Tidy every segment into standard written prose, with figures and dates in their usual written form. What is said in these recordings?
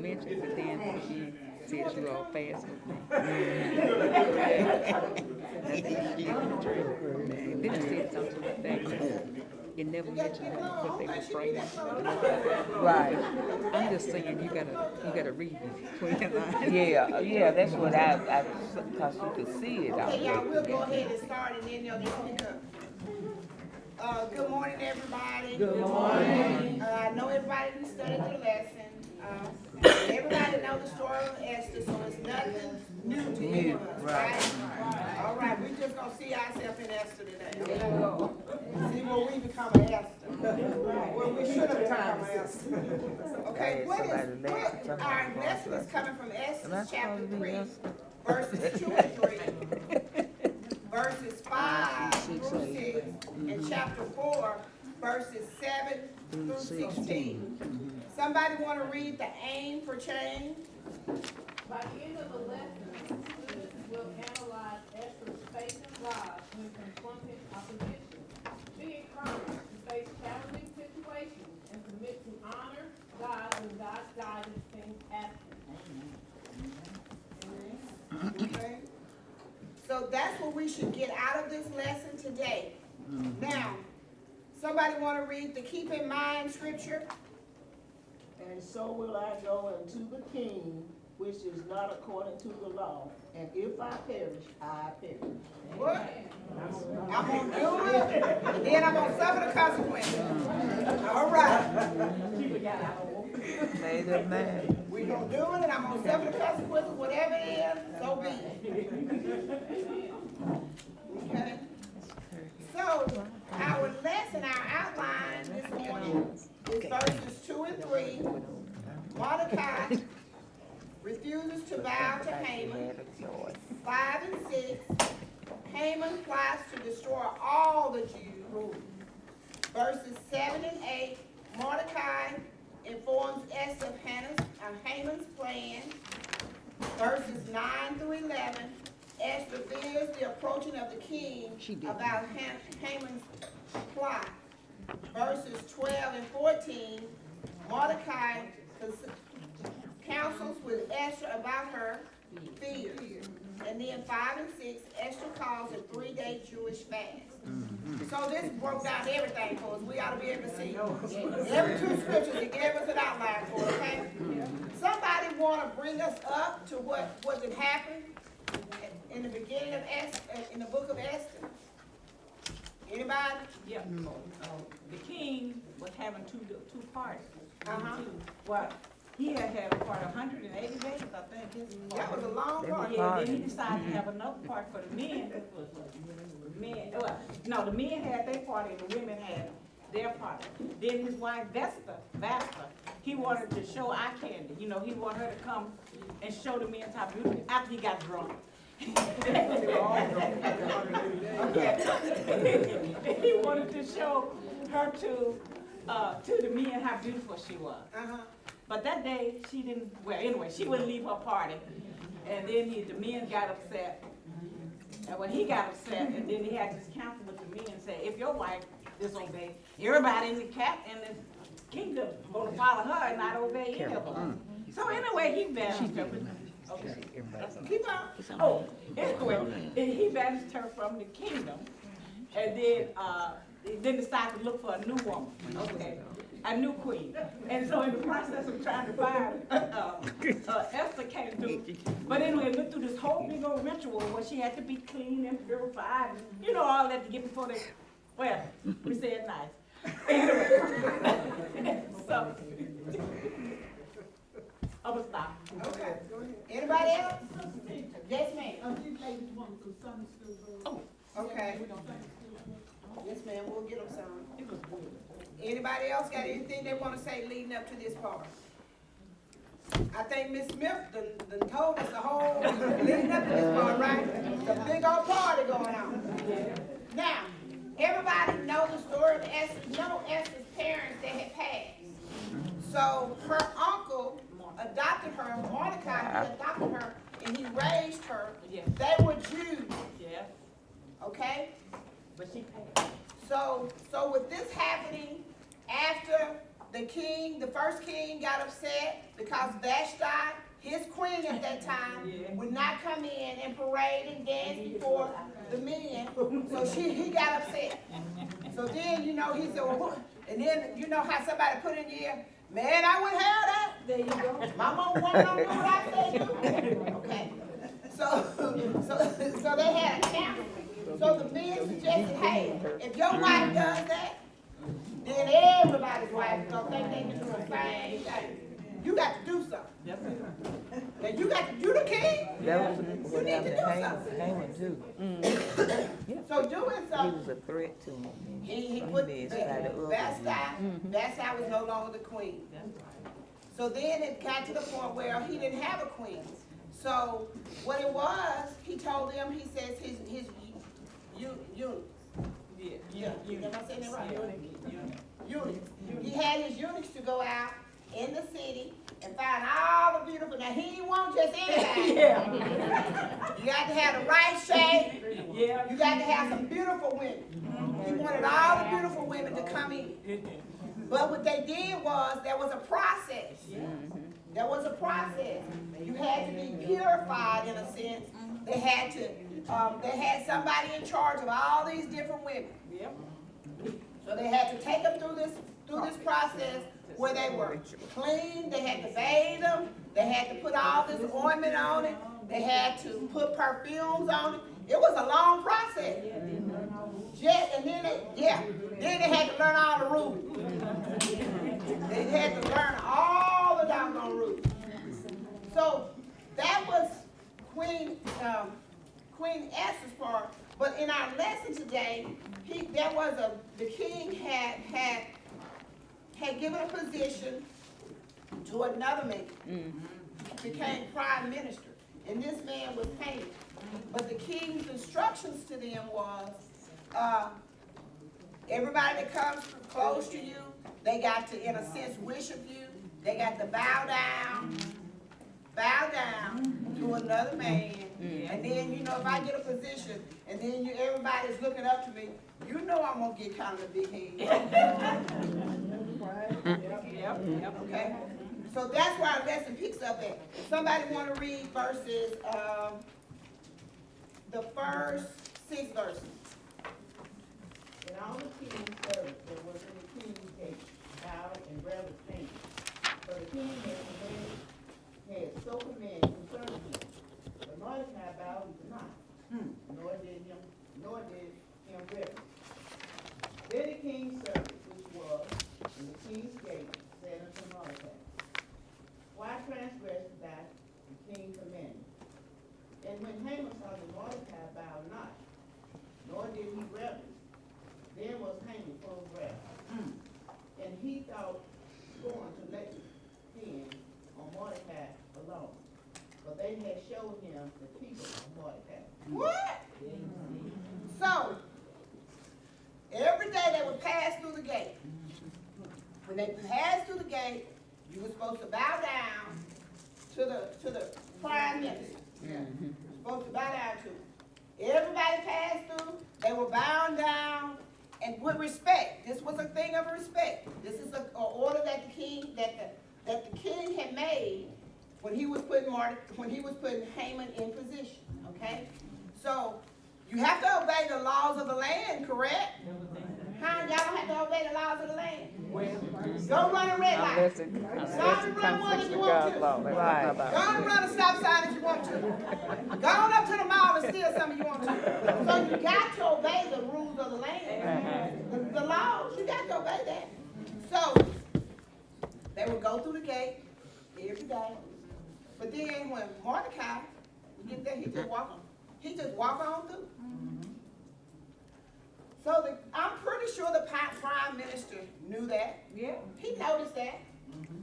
mention it, but then she says you all fast with me. And then she said something like that. You never mentioned them because they were afraid. Right. I'm just saying you gotta read between the lines. Yeah, that's what cause you could see it out Okay, there. y'all, we'll go ahead and start and then they'll just pick up. Good morning, everybody. Good morning. I know everybody done studied the lesson. Everybody know the story of Esther, so it's nothing new to any of us, right? All right, we just gonna see ourselves in Esther today. See where we become an Esther. Where we should have become an Esther. Okay, our lesson is coming from Esther chapter 3, verses 2 and 3. Verses 5 through 6, and chapter 4, verses 7 through 16. Somebody want to read the aim for change? By the end of the lesson, students will analyze Esther's faith in God when confronting opposition. Be encouraged to face challenging situations and commit to honor God when God's guidance seems absent. Okay. So that's what we should get out of this lesson today. Now, somebody want to read the keep in mind scripture? And so will I go unto the king, which is not according to the law, and if I perish, I perish. What? I'm going to do it, and then I'm going to suffer the consequences. All right. Made up man. We're going to do it, and I'm going to suffer the consequences, whatever it is, so be it. Okay? So, our lesson, our outline this morning is verses 2 and 3. Mordecai refuses to bow to Haman. 5 and 6. Haman plots to destroy all the Jews. Verses 7 and 8. Mordecai informs Esther of Haman's plan. Verses 9 through 11. Esther fears the approaching of the king about Haman's plot. Verses 12 and 14, Mordecai counsels with Esther about her fears. And then 5 and 6, Esther calls a 3-day Jewish fast. So this broke down everything for us. We ought to be able to see every 2 scriptures. It gave us an outline for it, okay? Somebody want to bring us up to what had happened in the beginning of Esther, in the book of Esther? Anybody? Yeah. The king was having two parties. Well, he had a part 180 days, I think. That was a long party. Yeah, then he decided to have another part for the men. The men had their party and the women had their party. Then his wife Vesta, he wanted to show eye candy. You know, he wanted her to come and show the men how beautiful after he got drunk. He wanted to show her to the men how beautiful she was. But that day she didn't. Well, anyway, she wouldn't leave her party, and then the men got upset. And when he got upset, and then he had this counsel with the men and said, if your wife disobey, everybody in the kingdom gonna follow her and not obey any of them. So anyway, he banished her. Okay. Keep on. Oh, anyway, he banished her from the kingdom, and then decided to look for a new woman. Okay. A new queen. And so in the process of trying to find Esther came through. But anyway, went through this whole big old ritual where she had to be clean and purified, and you know, all that to get before they, well, we say it nice. Anyway, so, I'm gonna stop. Okay. Anybody else? Yes, ma'am. Oh, okay. Yes, ma'am, we'll get them some. Anybody else got anything they want to say leading up to this part? I think Miss Smith done told us the whole leading up to this part, right? The big old party going on. Now, everybody know the story of Esther, know Esther's parents that had passed. So her uncle adopted her, Mordecai, he adopted her, and he raised her. They were Jews. Yeah. Okay? But she paid. So with this happening, after the the first king got upset because Vashti, his queen at that time, would not come in and parade and dance before the men. So he got upset. So then, he said, well, what? And then, you know how somebody put in the ear, man, I wouldn't have that. There you go. My mom wanted to do what I said do. Okay. So they had a council. So the men suggested, hey, if your wife does that, then everybody's wife is gonna think they can do the same thing. You got to do something. Now you got to do the king. That was You what need to happened do to something. Haman too. So doing He something, was a threat to him. he put Vashti was no longer the queen. So then it got to the point where he didn't have a queen. So what it was, he told them, he says his eunuchs. Yeah, am I saying that right? Eunuchs. He had his eunuchs to go out in the city and find all the beautiful. Now he didn't want just anybody. You got to have the right shape. You got to have some beautiful women. He wanted all the beautiful women to come in. But what they did was, there was a process. There was a process. You had to be purified in a sense. They had somebody in charge of all these different women. So they had to take them through this process where they were clean. They had to bathe them. They had to put all this ointment on it. They had to put perfumes on it. It was a long process. And then they had to learn all the rules. They had to learn all the doggone rules. So that was Queen Esther's part. But in our lesson today, the king had given a position to another man. Became prime minister. And this man was Haman. But the king's instructions to them was, everybody that comes close to you, they got to, in a sense, worship you. They got to bow down to another man. And then, if I get a position, and then everybody's looking up to me, I'm going to get kind of a big head. Okay? So that's where our lesson picks up at. Somebody want to read verses, the first 6 verses. And all the king's servants that was in the king's gate bowed and reverent things. For the king had so commanded concerning him. But Mordecai bowed not, nor did him reverence. Then the king's servant, which was in the king's gate, said unto Mordecai, why transgressed thou the king's commandment? And when Haman saw that Mordecai bowed not, nor did he reverence, then was Haman full of wrath. And he thought scorn to lay hand on Mordecai alone. But they had showed him the people of Mordecai. What? So, every day they would pass through the gate. When they passed through the gate, you were supposed to bow down to the prime minister. Supposed to bow down to. Everybody passed through, they were bowing down, and with respect. This was a thing of respect. This is an order that the king had made when he was putting Haman in position. Okay, so you have to obey the laws of the land, correct? Huh? Y'all don't have to obey the laws of the land. Don't run a red light. Don't run one if you want to. Right. Don't run a stop sign if you want to. Go on up to the mall and steal something you want to. So you got to obey the rules of the land. The laws, you got to obey that. So they would go through the gate every day. But then when Mordecai would get there, he just walk on through. So I'm pretty sure the prime minister knew that. Yeah. He noticed that.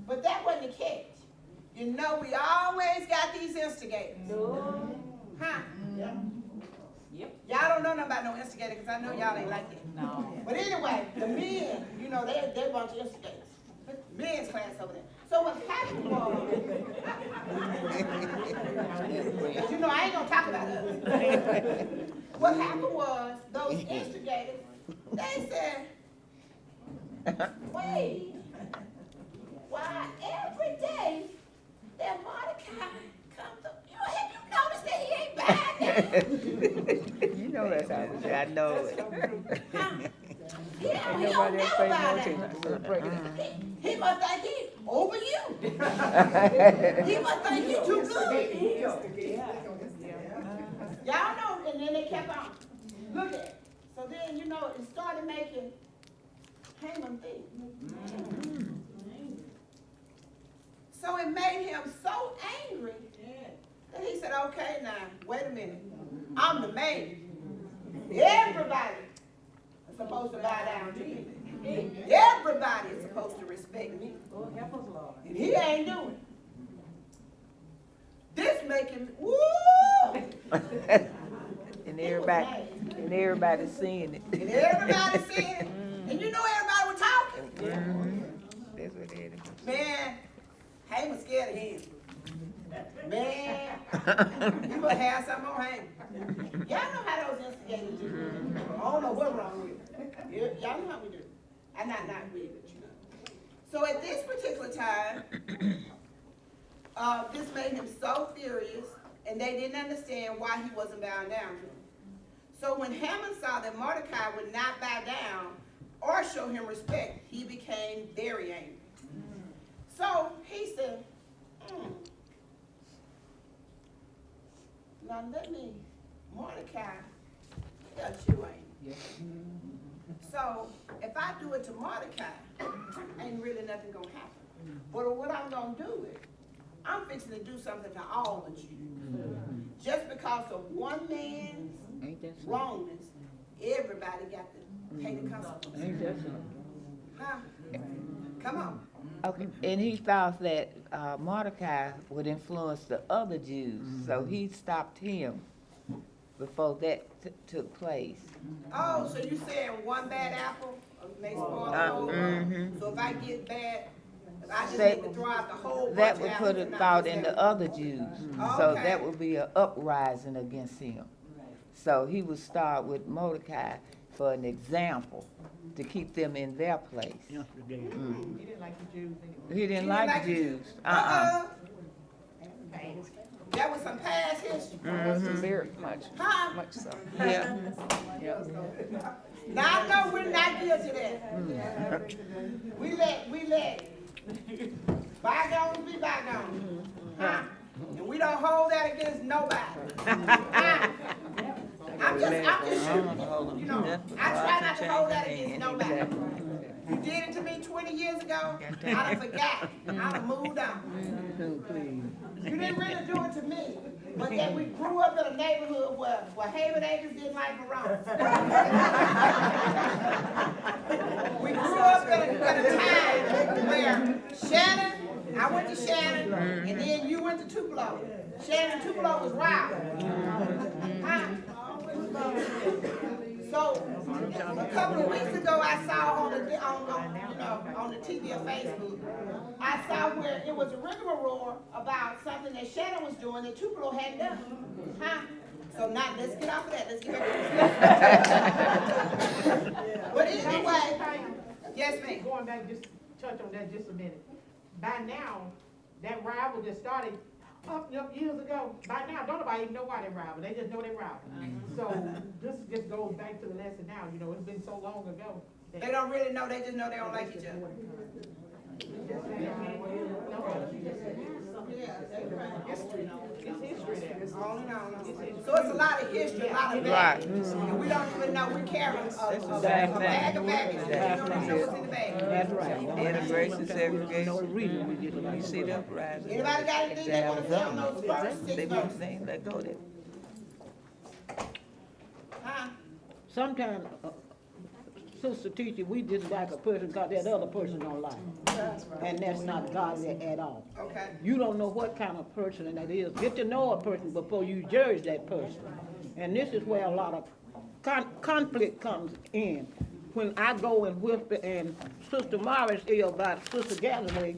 But that wasn't the catch. We always got these instigators. No. Huh? Yep. Y'all don't know nothing about no instigator because I know y'all ain't like that. No. But anyway, the men, they're a bunch of instigators. Men's class over there. So what happened was, because I ain't gonna talk about it. What happened was, those instigators, they said, wait, why every day that Mordecai comes up, have you noticed that he ain't buying that? You know that's how it is. I know it. He don't Nobody else never pay buy no attention. that. So break it down. He must think he over you. He must think he too good. Y'all know, and then they kept on. Look at it. So then, you know, it started making Haman think. So it made him so angry that he said, okay, now, wait a minute. I'm the man. Everybody is supposed to bow down to me. Everybody is supposed to respect me. And he ain't doing it. This making, woo! And everybody seeing it. And everybody seeing it. And you know everybody was talking. That's what it is. Man, Haman scared of him. Man, you must have something on Haman. Y'all know how those instigators do. I don't know what's wrong with it. Y'all know how we do. I'm not with it, you know. So at this particular time, this made him so furious, and they didn't understand why he wasn't bowing down to him. So when Haman saw that Mordecai would not bow down or show him respect, he became very angry. So he said, now let me, Mordecai, got you angry. So if I do it to Mordecai, ain't really nothing gonna happen. But what I'm gonna do is, I'm fixing to do something to all of you. Just because of one man's Ain't that something? wrongness, everybody got to pay the consequences. Ain't that something? Huh? Come on. Okay, and he thought that Mordecai would influence the other Jews, so he stopped him before that took place. Oh, so you saying one bad apple may spoil the whole world? So if I get bad, if I just need to throw out the whole bunch That of would apples put a and not thought just in that the other Jews, so Okay. that would be an uprising against him. So he would start with Mordecai for an example, to keep them in their place. He didn't like the Jews anyway. He didn't You like didn't the like Jews. That was some past history. Very much, Huh? much so. Yeah. Now I know we're not guilty of that. We let bygones be bygones. Huh? And we don't hold that against nobody. Huh? I'm just shooting. You know, I try not to hold that against nobody. You did it to me 20 years ago, I done forgot. I done moved on. You didn't really do it to me, but then we grew up in a neighborhood where Haven Acres didn't like Verona. We grew up in a time where Shannon, I went to Shannon, and then you went to Tupelo. Shannon and Tupelo was wild. Huh? So, a couple of weeks ago, I saw on the TV or Facebook, I saw where it was a rigmarole about something that Shannon was doing that Tupelo hadn't done. Huh? So now, let's get off of that. Let's get back to this. But anyway, yes, ma'am. Going back, just touch on that just a minute. By now, that rival that started up years ago, by now, don't nobody even know why they rival. They just know they rival. So this just goes back to the lesson now, you know, it's been so long ago. that- They don't really know, they just know they don't like each other. It's history there. On and on. So it's a lot of history, a lot of Right. baggage. And we don't even know, we carry a the same bag of thing. baggage, and we don't even know what's in the bag. That's right. Integration, segregation. No reason we just like. You see the uprising. Anybody got anything they wanna say on those first They 6 be verses? saying, let go there. Huh? Sometimes, sister teacher, we just like a person because that other person don't like. And that's not godly at all. Okay. You don't know what kind of person that is. Get to know a person before you judge that person. And this is where a lot of conflict comes in. When I go and whisper and Sister Morris is about Sister Galloway,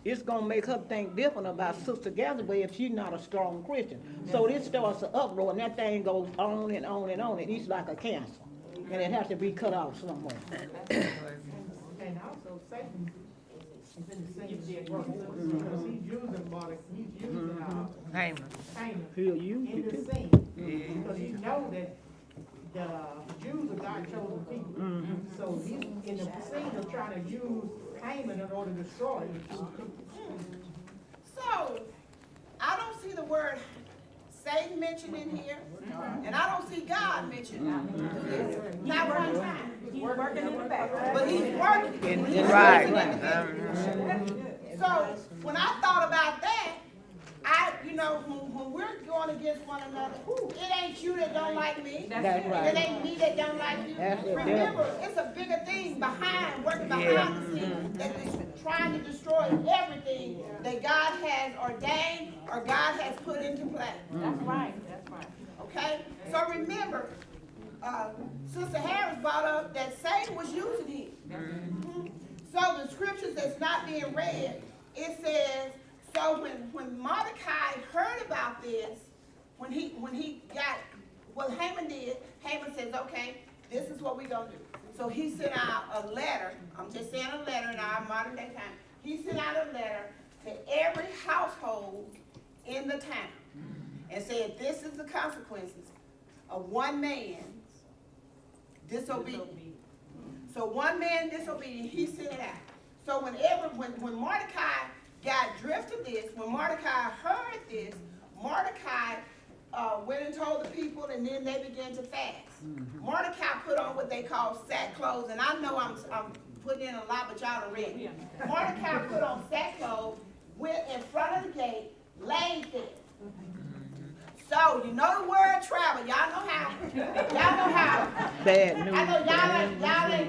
it's gonna make her think different about Sister Galloway if she's not a strong Christian. So this starts an uproar and that thing goes on and on and on. And it's like a cancer. And it has to be cut off somewhere. And also Satan He's using Mordecai, he's using, Haman. Haman He'll use in you the too. scene. Yeah. Because he know that the Jews are God's chosen people. So he's in the scene of trying to use Haman in order to destroy him. So, I don't see the word Satan mentioned in here, and I don't see God mentioned in this. Not one time. He's working in the background. But he's working. He's Right. working. So, when I thought about that, when we're going against one another, it ain't you that don't like me. That's And it right. ain't me that don't like you. That's the Remember, it's a bigger thing working behind the scenes, that is trying to destroy everything that God has ordained or God has put into play. That's right, that's right. Okay? So remember, Sister Harris brought up that Satan was using him. So the scriptures that's not being read, it says, so when Mordecai heard about this, when he got what Haman did, Haman says, okay, this is what we're gonna do. So he sent out a letter, I'm just saying a letter in our modern day time. He sent out a letter to every household in the town and said, this is the consequences of one man's disobedience. So one man disobedient, he sent it out. So when Mordecai got drift of this, when Mordecai heard this, Mordecai went and told the people, and then they began to fast. Mordecai put on what they call sackcloth, and I know I'm putting in a lot, but y'all done read it. Mordecai put on sackcloth, went in front of the gate, laid there. So, you know the word travel, y'all know how. Y'all know how. Bad news. I know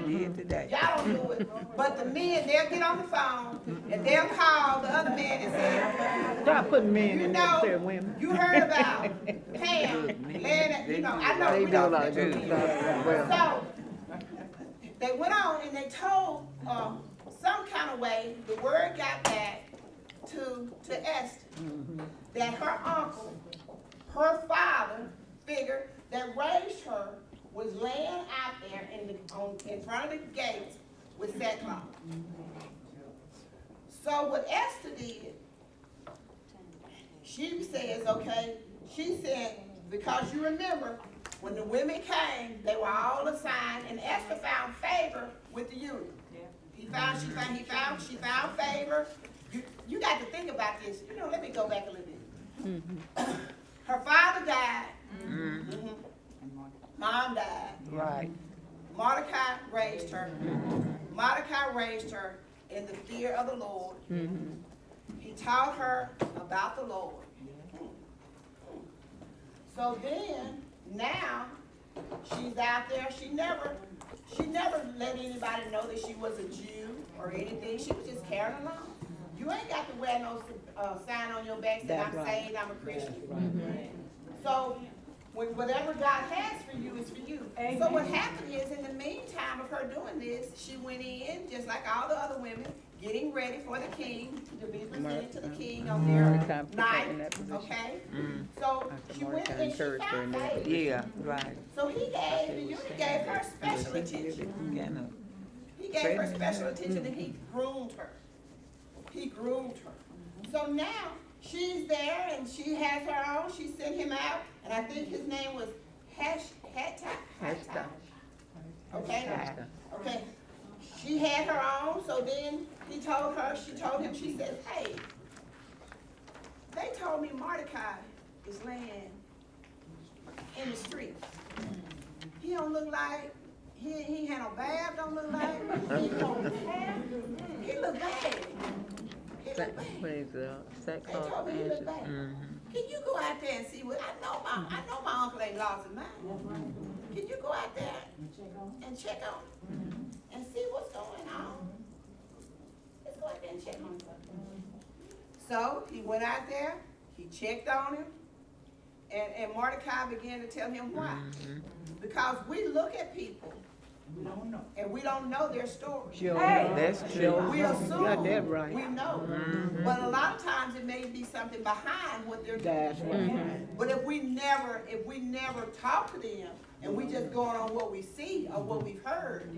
Did today. y'all don't do it, but the men, they'll get on the phone, and they'll call the other man and say, Stop putting men you in there know, instead of women. you heard about Pam, and, you know, I know They we do a don't. lot of good stuff. Well, So, they went on and they told, some kind of way, the word got back to Esther, that her uncle, her father figure that raised her was laying out there in front of the gate with sackcloth. So what Esther did, she says, okay, she said, because you remember, when the women came, they were all assigned, and Esther found favor with the eunuch. She found favor. You got to think about this. You know, let me go back a little bit. Her father died. Mom died. Right. Mordecai raised her. Mordecai raised her in the fear of the Lord. He taught her about the Lord. So then, now, she's out there. She never let anybody know that she was a Jew or anything. She was just carrying along. You ain't got to wear no sign on your back saying, That's I'm right. saved, I'm a Christian. So, whatever God has for you is for you. So what happened is, in the meantime of her doing this, she went in, just like all the other women, getting ready for the king, to be presented to the king on Mordecai their put her night, in that position. okay? So she went and she encouraged her found in that favor. Yeah, right. So the eunuch gave her special attention. Kind of. He gave her special attention and he groomed her. He groomed her. So now, she's there and she has her own, she sent him out, and I think his name was Hatta. Okay? Okay. She had her own, so then she told him, she said, hey, they told me Mordecai is laying in the street. He don't look like, he had no bath, don't look like, he don't have, he look bad. He look bad. Praise the They told me he look bad. Can you go out there and see what, I know my uncle ain't lost his mind. Can you go out there and check on him and see what's going on? Let's go out there and check on him. So he went out there, he checked on him, and Mordecai began to tell him why. Because we look at people and we don't know their story. Sure. That's true. We assume Got that right. we know, but a lot of times it may be something behind what they're doing. That's right. But if we never talk to them and we just going on what we see or what we've heard,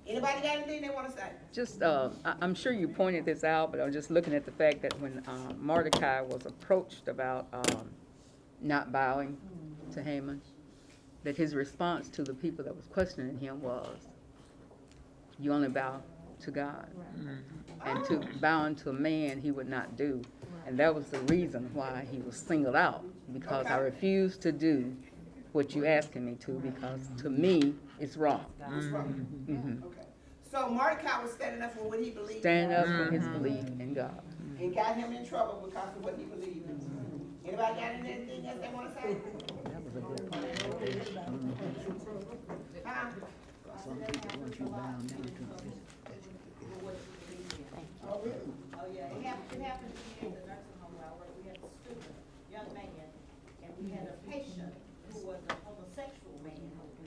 Anybody got anything they wanna say? Just, I'm sure you pointed this out, but I'm just looking at the fact that when Mordecai was approached about not bowing to Haman, that his response to the people that was questioning him was, you only bow to God. And to bowing to a man, he would not do. And that was the reason why he was singled out, because I refused to do what you asking me to, because to me, it's wrong. What's wrong? Okay. So Mordecai was standing up for what he believed. Stand up for his belief in God. And got him in trouble because of what he believed in. Anybody got anything else they wanna say? Huh? Oh, really? Oh, yeah, it happened to me in the nursing home where I worked. We had a student, young man, and we had a patient who was a homosexual man.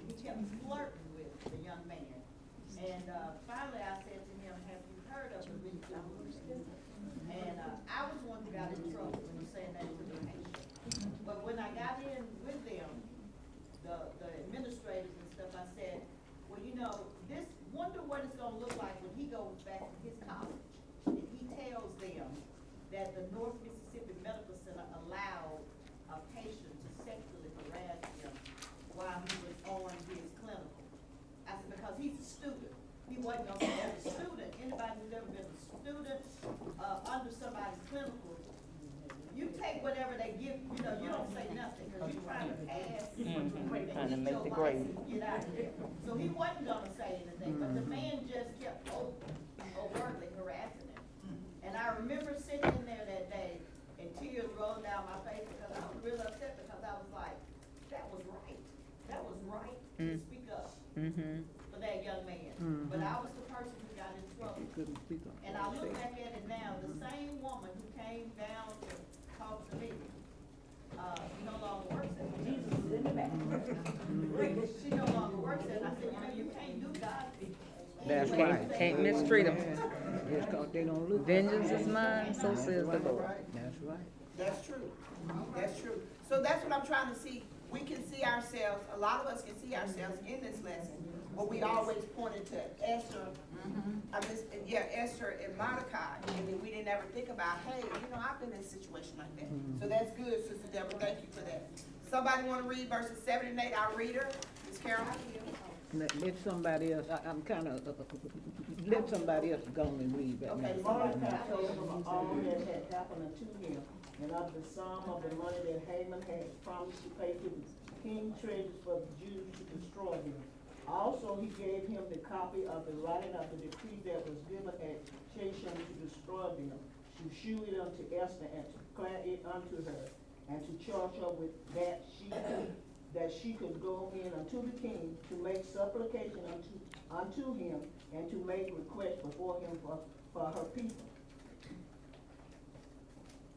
He kept flirting with the young man. And, finally I said to him, have you heard of the Reed University? And, I was the one who got in trouble when saying that to the patient. But when I got in with them, the administrators and stuff, I said, well, you know, wonder what it's gonna look like when he goes back to his college. And he tells them that the North Mississippi Medical Center allowed a patient to sexually harass him while he was on his clinical. I said, because he's a student. He wasn't gonna say, as a student, anybody who's ever been a student, under somebody's clinical, you take whatever they give, you know, you don't say nothing, cause you're trying to pass. Trying to make the grade. Get out of here. So he wasn't gonna say anything, but the man just kept overtly harassing him. And I remember sitting in there that day, and tears rolling down my face, because I was really upset, because I was like, that was right. That was right to speak up for that young man. But I was the person who got in trouble. And I look back at it now, the same woman who came down to talk to me, no longer works at the Jesus is in the back. She no longer works there, and I said, you know, you can't do God. That's right. Can't mistreat them. Just 'cause they don't look. Vengeance is mine, so says the Lord. That's right. That's true. That's true. So that's what I'm trying to see. We can see ourselves, a lot of us can see ourselves in this lesson, but we always pointed to Esther, Esther and Mordecai, and then we didn't ever think about, hey, you know, I've been in a situation like that. So that's good, Sister Deborah, thank you for that. Somebody wanna read verses 7 and 8, I'll read her, Ms. Carol. Let somebody else, I'm kinda, let somebody else go and read that. Okay, Mordecai told him of all that had happened unto him, and of the sum of the money that Haman had promised to pay to the king's treasures for the Jews to destroy them. Also, he gave him the copy of the writing of the decree that was given at Shushan to destroy them, to shew it unto Esther, and to declare it unto her, and to charge her with that she could go in unto the king to make supplication unto him, and to make request before him for her people.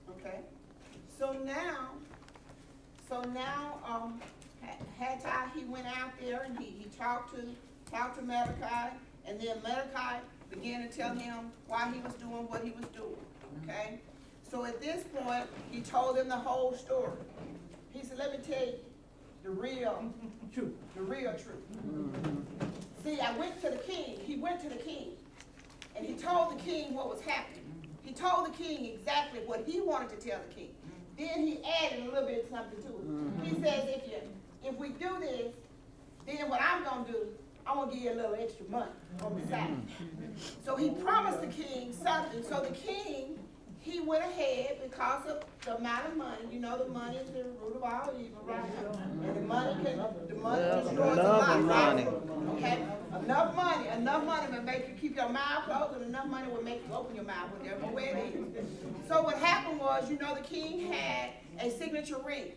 Okay, so now, Hattai, he went out there and he talked to Mordecai, and then Mordecai began to tell him why he was doing what he was doing, okay? So at this point, he told him the whole story. He said, let me tell you the real truth. See, I went to the king, he went to the king, and he told the king what was happening. He told the king exactly what he wanted to tell the king. Then he added a little bit something to it. He says, if we do this, then what I'm gonna do, I'm gonna give you a little extra money on the side. So he promised the king something. So the king, he went ahead because of the amount of money. You know, the money is the root of all evil, right? And the money destroys a lot, right? Okay? Enough money will make you keep your mouth closed, and enough money will make you open your mouth whenever it is. So what happened was, you know, the king had a signature ring.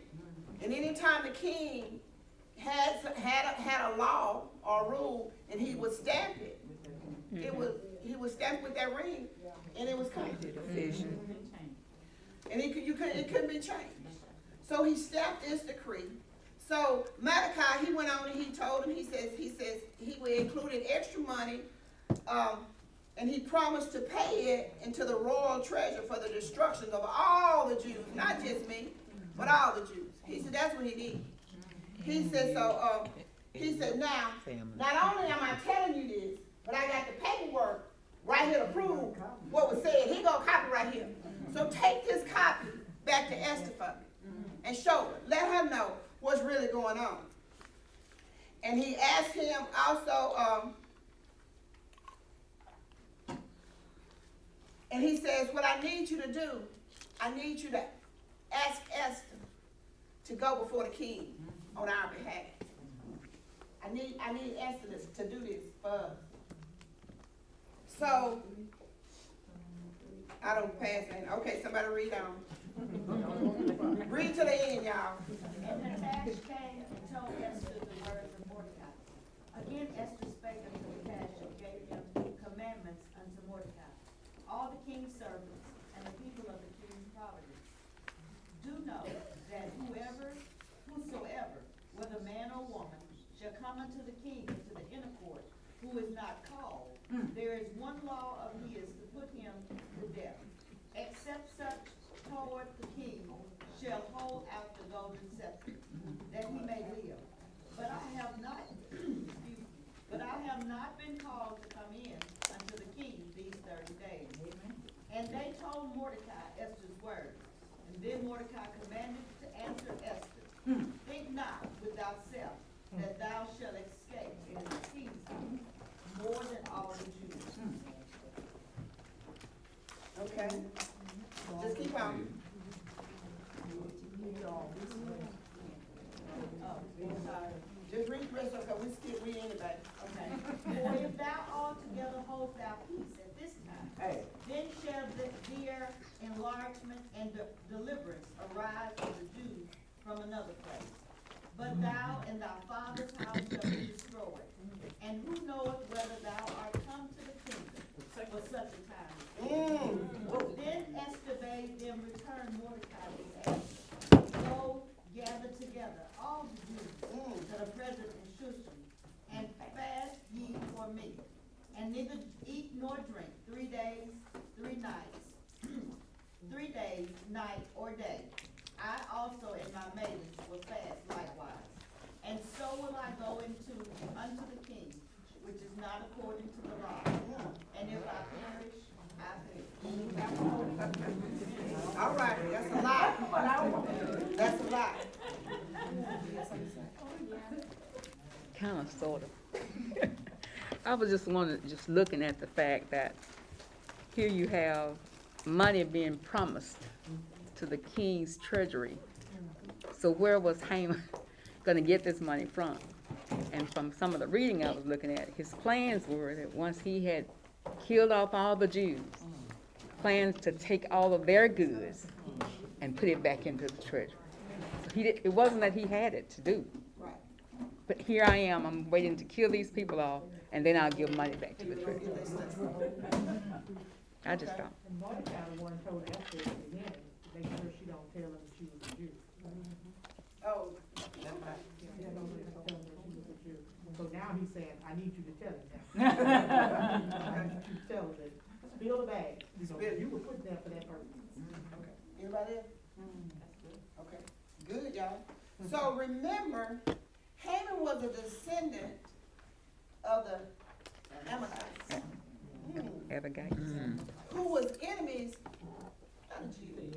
And anytime the king had a law or rule, and he would stamp it, he would stamp with that ring, and it was coming. And it couldn't be changed. So he stamped this decree. So Mordecai, he went on and he told him, he says he would include extra money, and he promised to pay it into the royal treasure for the destruction of all the Jews, not just me, but all the Jews. He said that's what he did. He said, now, not only am I telling you this, but I got the paperwork right here to prove what was said. He got a copy right here. So take this copy back to Esther for me and show her. Let her know what's really going on. And he asked him also, and he says, what I need you to do, I need you to ask Esther to go before the king on our behalf. I need Esther to do this for us. So, I don't pass that. Okay, somebody read on. Read to the end, y'all. And the cash came and told Esther the words of Mordecai. Again Esther spake unto the cash and gave him commandments unto Mordecai, all the king's servants, and the people of the king's province. Do know that whosoever, whether man or woman, shall come unto the king into the inner court, who is not called, there is one law of his to put him to death, except such toward the king shall hold out the golden scepter, that he may live. But I have not, but I have not been called to come in unto the king these 30 days. And they told Mordecai Esther's words. And then Mordecai commanded to answer Esther, think not with thyself that thou shalt escape in this season more than all the Jews. Okay. Just keep on. Just read the rest of it, because we skip read anybody. Okay. For if thou altogether hold thou peace at this time, then shall their enlargement and deliverance arise to the Jews from another place. But thou and thy father's house shall be destroyed. And who knoweth whether thou art come to the kingdom for such a time as this? Then Esther bade them return Mordecai with answer. Go gather together all the Jews that are present in Shushan, and fast ye for me, and neither eat nor drink 3 days, 3 nights, 3 days, night or day. I also and my maidens will fast likewise. And so will I go unto the king, which is not according to the law. And if I perish, I perish. All right, that's a lie. That's a lie. Kind of, sort of. I was just looking at the fact that here you have money being promised to the king's treasury. So where was Haman gonna get this money from? And from some of the reading I was looking at, his plans were that once he had killed off all the Jews, plans to take all of their goods and put it back into the treasury. So it wasn't that he had it to do. Right. But here I am, I'm waiting to kill these people off, and then I'll give money back to the treasury. I just don't. And Mordecai, the one told Esther at the beginning, to make sure she don't tell them that she was a Jew. Oh, So now he's saying, I need you to tell him that. I need you to tell him that, spill the bag, you were put there for that purpose. okay. Anybody else? Okay, good, y'all. So remember, Haman was a descendant of the Amalekites, Abigail. who was enemies of the Jews.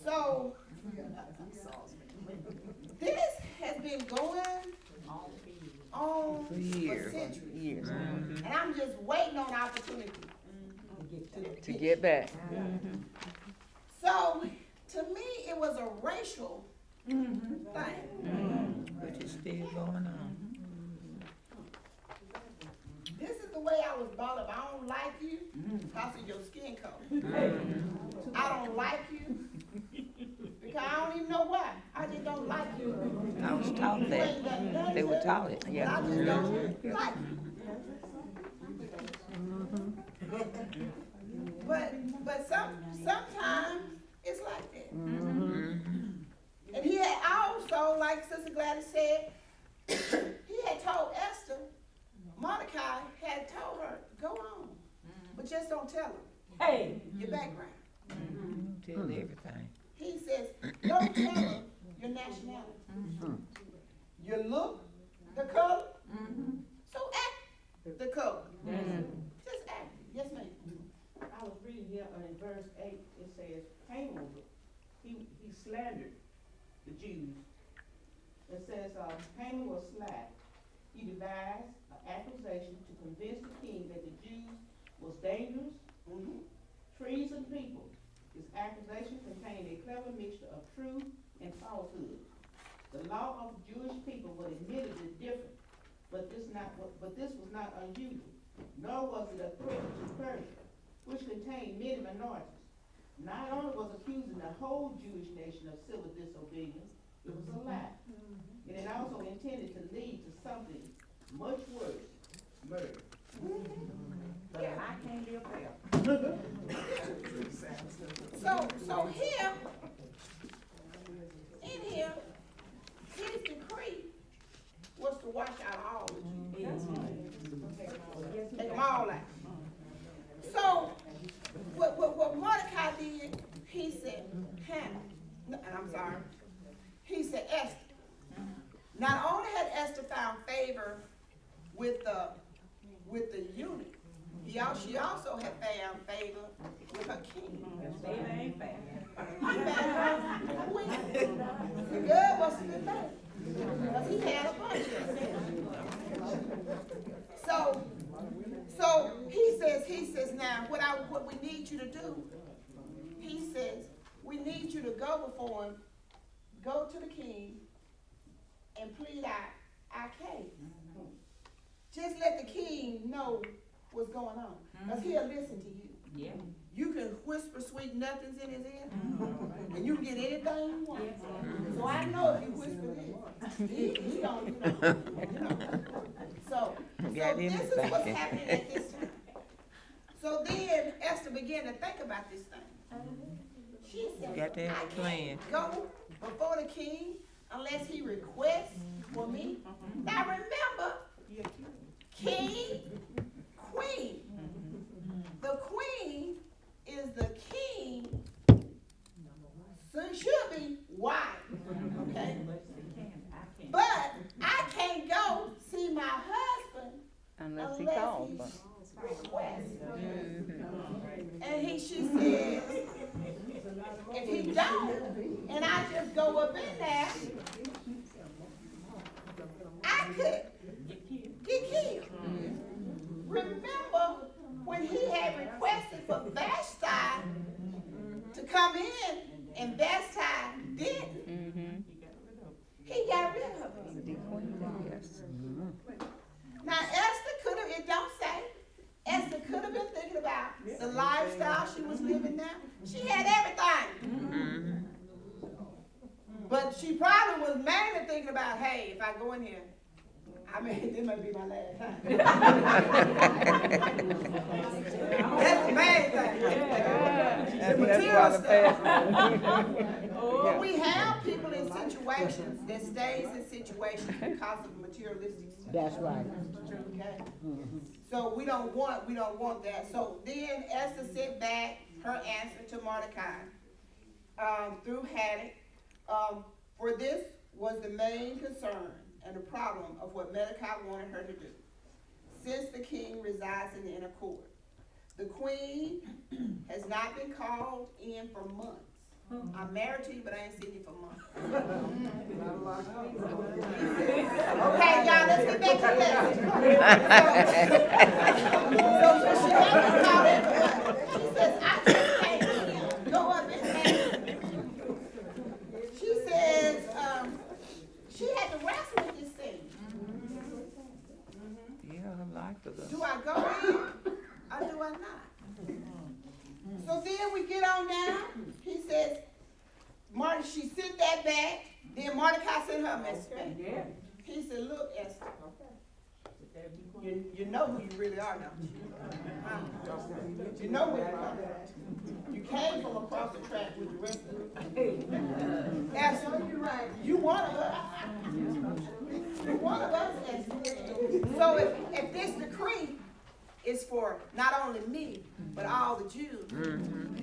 So, this has been going on for centuries. Years. And I'm just waiting on opportunity. To get back. So, to me, it was a racial thing. Which is still going on. This is the way I was brought up. I don't like you because of your skin color. I don't like you because I don't even know why. I just don't like you. I was taught You that. ain't done nothing They were to- taught it, But yeah. I just don't like you. But sometimes it's like that. And he had also, like Sister Gladys said, he had told Esther, Mordecai had told her, go on, but just don't tell him Hey, your background. Tell everything. He says, don't tell him your nationality, your look, the color? So act the color. Just act. Yes, ma'am. I was reading here in verse 8, it says, Haman, he slandered the Jews. It says, Haman was slack. He devised an accusation to convince the king that the Jews was dangerous, treason people. His accusation contained a clever mixture of truth and falsehood. The law of the Jewish people was admittedly different, but this was not unusual, nor was it a threat to Persia, which contained many minorities. Not only was accusing the whole Jewish nation of civil disobedience, it was a lie. And it also intended to lead to something much worse, murder. But I can't live there. So here, in here, his decree was to wash out all the Jews. Take them all out. So, what Mordecai did, he said, he said Esther. Not only had Esther found favor with the eunuch, she also had found favor with her king. Favor ain't fair. The girl must have been bad, because he had a bunch of them. So he says now, what we need you to do, he says, we need you to go before him, go to the king, and plead our case. Just let the king know what's going on, because he'll listen to you. Yeah. You can whisper sweet nothings in his ear, and you can get anything you want. So I know if you whisper this, he don't, you know. So this is what's happening at this time. So then Esther began to think about this thing. She said, Got to have a plan. go before the king unless he requests for me. Now remember, king, queen. The queen is the king, so it should be wife, okay? But I can't go see my husband Unless he unless calls. he requests. And she says, if he don't, and I just go up in there, I could get killed. Remember when he had requested for Vashti to come in, and Vashti didn't. He got rid of her. Yes. Now Esther could have, it don't say, Esther could have been thinking about the lifestyle she was living now. She had everything. But she probably was mainly thinking about, hey, if I go in here, I mean, this might be my last time. That's the main thing. The material stuff. But we have people in situations that stays in situations because of materialistic stuff. That's right. Okay? So we don't want that. So then Esther sent back her answer to Mordecai through Haddock. For this was the main concern and the problem of what Mordecai wanted her to do. Since the king resides in the inner court, the queen has not been called in for months. I'm married to you, but I ain't seen you for months. Okay, y'all, let's get back to the lesson. So she hasn't been called in for months. She says, I just can't go up and say. She says, she had to wrestle with this thing. Yeah, her life is Do I go in or do I not? So then we get on down. He says, she sent that back. Then Mordecai sent her a message back. He said, look, Esther, you know who you really are now. You know who you are. You came from across the track with the rest of them. Esther, you one of us. You one of us, Esther. So if this decree is for not only me, but all the Jews,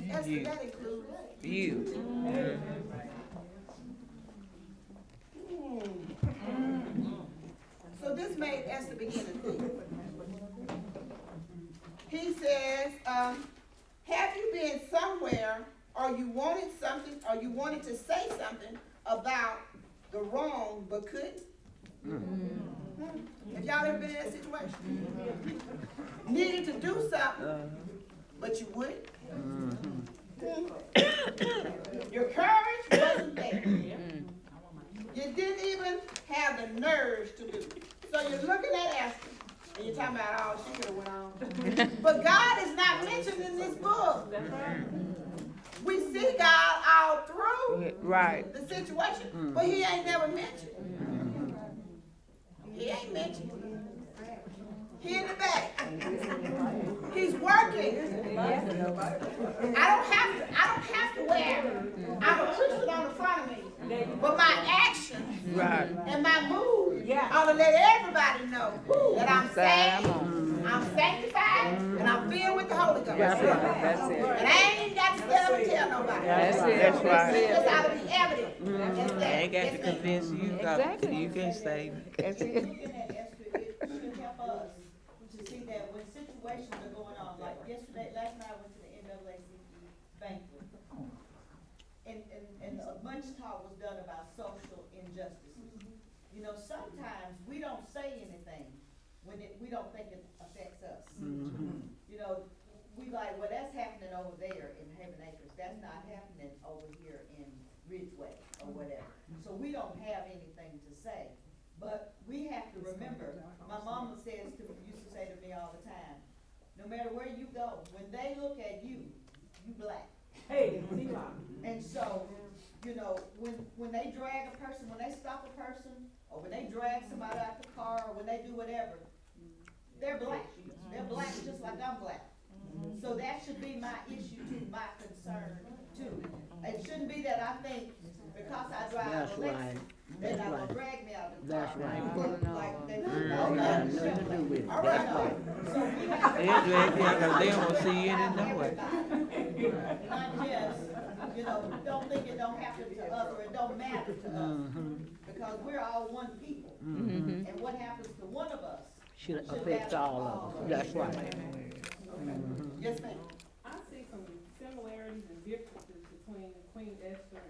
Esther, that includes you. So made Esther begin to think. He says, have you been somewhere, or you wanted something, or you wanted to say something about the wrong but couldn't? Have y'all ever been in that situation? Needed to do something, but you wouldn't? Your courage wasn't there. You didn't even have the nerves to do it. So you're looking at Esther, and you're talking about, oh, she could have went on. But God is not mentioned in this book. We see God all through Right. the situation, but he ain't never mentioned. He ain't mentioned. He in the back. He's working. I don't have to wear. I'm a Christian on the front of me, but my actions Right. and my mood ought to let everybody know that I'm saved, I'm sanctified, and I'm filled with the Holy Ghost. That's right. That's it. And I ain't got to stand up and tell nobody. That's it. That's right. It just ought to be evident. Just that. I ain't got to Yes, ma'am. convince you, Exactly. you can save me. That's it. Looking at Esther, it should help us to see that when situations are going on, like last night I went to the NAACP banquet. And a bunch of talk was done about social injustices. You know, sometimes we don't say anything when we don't think it affects us. You know, we like, well, that's happening over there in Haven Acres, that's not happening over here in Ridgeway or whatever. So we don't have anything to say. But we have to remember, my mama used to say to me all the time, no matter where you go, when they look at you, you black. Hey, see-la. And so, you know, when they drag a person, when they stop a person, or when they drag somebody out the car, or when they do whatever, they're black. They're black just like I'm black. So that should be my issue too, my concern too. It shouldn't be that I think because I drive That's a Lexus, right. they're That's not gonna right. drag me out of the car. That's right. Like they Ain't would. got nothing to do with it. All That's right. right. So we have to. They'll drag you out 'cause they don't see you in it no way. Not just, you know, don't think it don't happen to us or it don't matter to us. Because we're all one people. And what happens to one of us Should affect all of us. That's right. Yes, ma'am. I see some similarities and differences between Queen Esther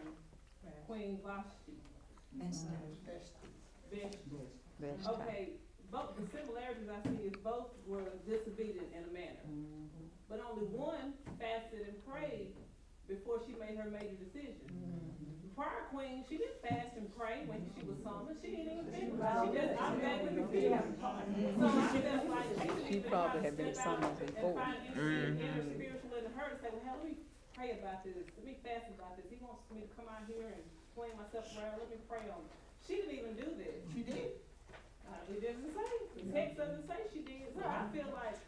and Queen Vashti. Best Okay, both, the similarities I see is both were disobedient in a manner. But only one fasted and prayed before she made her major decision. The prior queen, she didn't fast and pray when she was summoned. She didn't even think about it. She just automatically refused. So I felt like She probably had been summoned before. And find inner spiritual in her to say, well, hell, let me pray about this. Let me fast about this. He wants me to come out here and explain myself around. Let me pray on it. She didn't even do that. She did. It doesn't say. The text doesn't say she did. So I feel like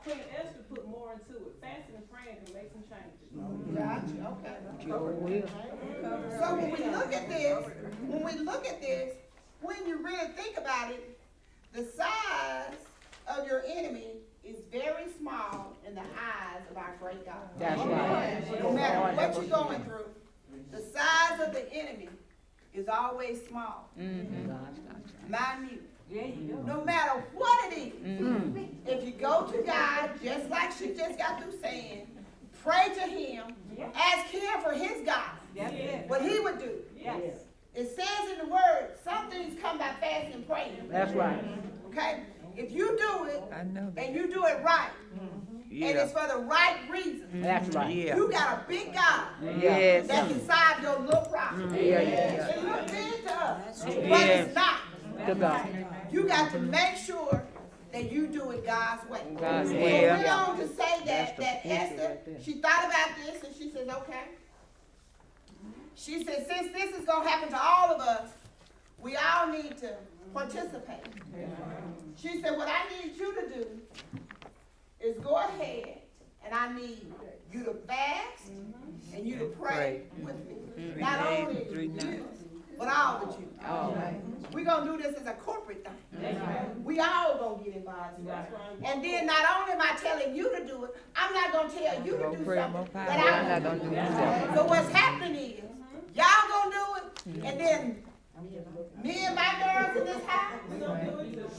Queen Esther put more into it. Fasting and praying can make some changes. Gotcha, okay. Sure will. So when we look at this, when you really think about it, the size of your enemy is very small in the eyes of our great God. That's right. No matter what you're going through, the size of the enemy is always small, minute. No matter what it is, if you go to God, just like she just got through saying, pray to him, ask him for his God, what he would do. It says in the word, some things come by fasting and praying. That's right. Okay? If you do it, I know that. and you do it right, and Yeah, it's for the right reason, That's right. yeah. you got a big God Yes. that can solve your little problem. Yeah, It looks big to us, but Yeah. it's not. To God. You got to make sure that you do it God's way. God's So way. we on to say that That's the Esther, right there. she thought about this and she says, okay. She said, since this is gonna happen to all of us, we all need to participate. She said, what I need you to do is go ahead and I need you to fast and you to pray with me. 3 Not days only and 3 you, nights. but all the you. All right. We're gonna do this as a corporate thing. We all gonna get involved in that. And then not only am I telling you to do it, I'm not gonna tell you to Go do pray more something power. that I'm I not don't gonna do. do that. So what's happening is, y'all gonna do it, and then Me and my girls in this house,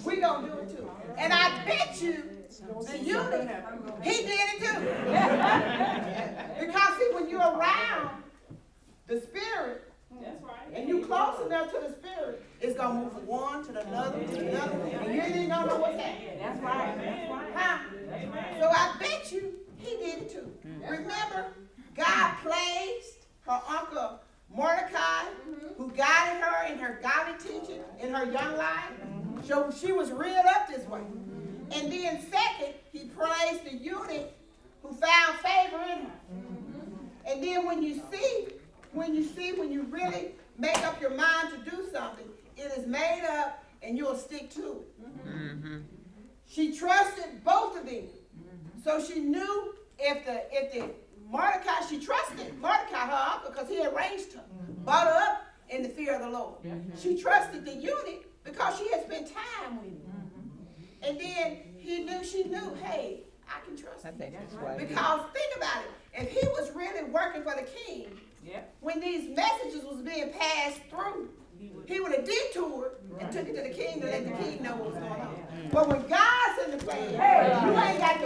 we gonna do it too. And I bet you, the unit, he did it too. Because see, when you're around the spirit, That's right. and you close enough to the spirit, it's gonna move from one to the other to the other, and you ain't even gonna know what's happening. That's right, that's right. Huh? That's right. So I bet you he did it too. Remember, God placed her uncle Mordecai, who guided her in her godly teaching in her young life. So she was reared up this way. And then second, he placed the eunuch who found favor in her. And then when you really make up your mind to do something, it is made up and you'll stick to it. She trusted both of them. So she knew if the Mordecai, she trusted Mordecai, her uncle, because he had raised her, brought her up in the fear of the Lord. She trusted the eunuch because she had spent time with him. And then she knew, hey, I can trust I him. think that's why. Because think about it, if he was really working for the king, Yep. when these messages was being passed through, he would have detoured and took it to the king to let the king know what was going on. But when God's in the plan, you ain't got to